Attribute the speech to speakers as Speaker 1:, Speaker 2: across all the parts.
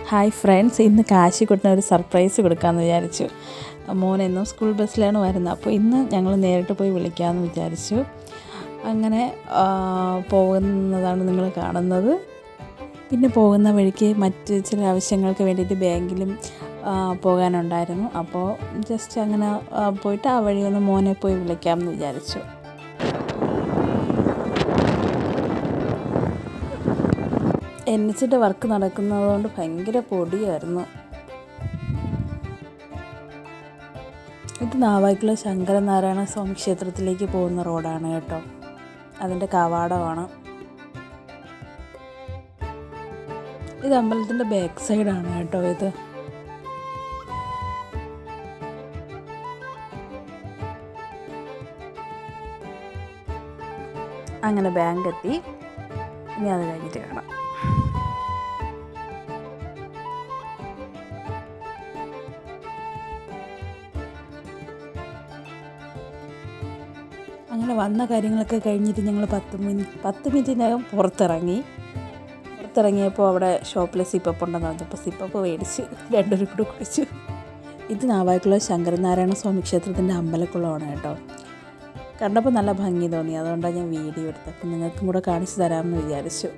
Speaker 1: Hi friends, ഇന്ന് കാശിക്കുട്ടന് ഒരു surprise കൊടുക്കാമെന്ന് വിചാരിച്ചു. മോൻ എന്നും സ്കൂൾ ബസ്സിലാണ് വരുന്നത്, അപ്പോൾ ഇന്ന് ഞങ്ങൾ നേരിട്ട് പോയി വിളിക്കാമെന്ന് വിചാരിച്ചു. അങ്ങനെ പോകുന്നതാണ് നിങ്ങൾ കാണുന്നത്. പിന്നെ പോകുന്ന വഴിക്ക് മറ്റ് ചില ആവശ്യങ്ങൾക്ക് വേണ്ടിയിട്ട് ബാങ്കിലും പോകാനുണ്ടായിരുന്നു. അപ്പോൾ ജസ്റ്റ് അങ്ങനെ പോയിട്ട് ആ വഴി ഒന്ന് മോനെ പോയി വിളിക്കാമെന്ന് വിചാരിച്ചു. NHന്റെ വർക്ക് നടക്കുന്നതുകൊണ്ട് ഭയങ്കര പൊടിയായിരുന്നു. ഇത് നാവായിക്കുള്ള ശങ്കരനാരായണ സ്വാമി ക്ഷേത്രത്തിലേക്ക് പോകുന്ന റോഡാണ് കേട്ടോ. അതിൻ്റെ കവാടമാണ് ഇത്. അമ്പലത്തിൻ്റെ ബാക്ക് സൈഡാണ് കേട്ടോ ഇത്. അങ്ങനെ ബാങ്ക് എത്തി. ഇനി അത് കഴിഞ്ഞിട്ട് കാണാം. അങ്ങനെ വന്ന കാര്യങ്ങളൊക്കെ കഴിഞ്ഞിട്ട് ഞങ്ങൾ 10 മിനിറ്റിനകം പുറത്തിറങ്ങിയപ്പോൾ അവിടെ ഷോപ്പിൽ സിപ്പപ്പ് ഉണ്ടെന്ന് പറഞ്ഞപ്പോൾ സിപ്പപ്പ് മേടിച്ച് രണ്ടുപേരും കൂടെ കുടിച്ചു. ഇത് നാവായിക്കുള്ള ശങ്കരനാരായണ സ്വാമി ക്ഷേത്രത്തിൻ്റെ അമ്പലക്കുളമാണ് കേട്ടോ. കണ്ടപ്പോൾ നല്ല ഭംഗി തോന്നി, അതുകൊണ്ടാണ് ഞാൻ വീഡിയോ എടുത്തത്. അപ്പം നിങ്ങൾക്കും കൂടെ കാണിച്ചു തരാമെന്ന് വിചാരിച്ചു.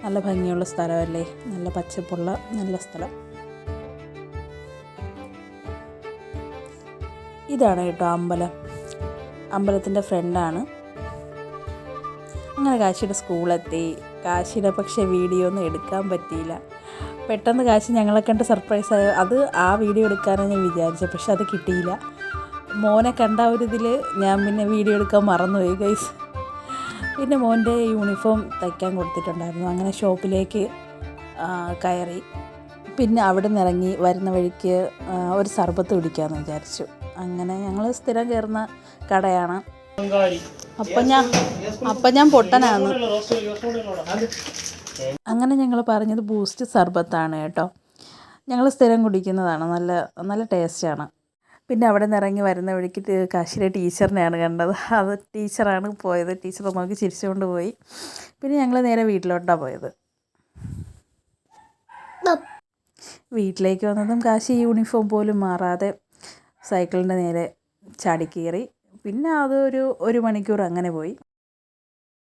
Speaker 1: നല്ല ഭംഗിയുള്ള സ്ഥലമല്ലേ, നല്ല പച്ചപ്പുള്ള നല്ല സ്ഥലം. ഇതാണ് കേട്ടോ അമ്പലത്തിൻ്റെ ഫ്രണ്ടാണ്. അങ്ങനെ കാശിയുടെ സ്കൂളെത്തി. കാശിയുടെ പക്ഷേ വീഡിയോ ഒന്നും എടുക്കാൻ പറ്റിയില്ല. പെട്ടെന്ന് കാശി ഞങ്ങളെ കണ്ട് സർപ്രൈസായി. ആ വീഡിയോ എടുക്കാനാണ് ഞാൻ വിചാരിച്ചത്, പക്ഷെ അത് കിട്ടിയില്ല. മോനെ കണ്ട ഒരു ഇതിൽ ഞാൻ പിന്നെ വീഡിയോ എടുക്കാൻ മറന്നുപോയി ഗൈസ്. പിന്നെ മോൻ്റെ യൂണിഫോം തയ്ക്കാൻ കൊടുത്തിട്ടുണ്ടായിരുന്നു. അങ്ങനെ ഷോപ്പിലേക്ക് കയറി. പിന്നെ അവിടെ നിന്ന് ഇറങ്ങി വരുന്ന വഴിക്ക് ഒരു സർബത്ത് കുടിക്കാമെന്ന് വിചാരിച്ചു. അങ്ങനെ ഞങ്ങൾ സ്ഥിരം കയറുന്ന കടയാണ്. അപ്പം ഞാൻ പൊട്ടനാണ്. അങ്ങനെ ഞങ്ങൾ പറഞ്ഞത് ബൂസ്റ്റ് സർബത്താണ് കേട്ടോ. ഞങ്ങൾ സ്ഥിരം കുടിക്കുന്നതാണ്, നല്ല നല്ല ടേസ്റ്റാണ്. പിന്നെ അവിടെ നിന്ന് ഇറങ്ങി വരുന്ന വഴിക്ക് കാശിയിലെ ടീച്ചറിനെയാണ് കണ്ടത്. ടീച്ചറാണ് പോയത്. ടീച്ചർ നോക്കി ചിരിച്ചുകൊണ്ട് പോയി. പിന്നെ ഞങ്ങൾ നേരെ വീട്ടിലോട്ടാണ് പോയത്. വീട്ടിലേക്ക് വന്നതും കാശി യൂണിഫോം പോലും മാറാതെ സൈക്കിളിൻ്റെ നേരെ ചാടിക്കയറി. പിന്നെ അത് ഒരു മണിക്കൂർ അങ്ങനെ പോയി.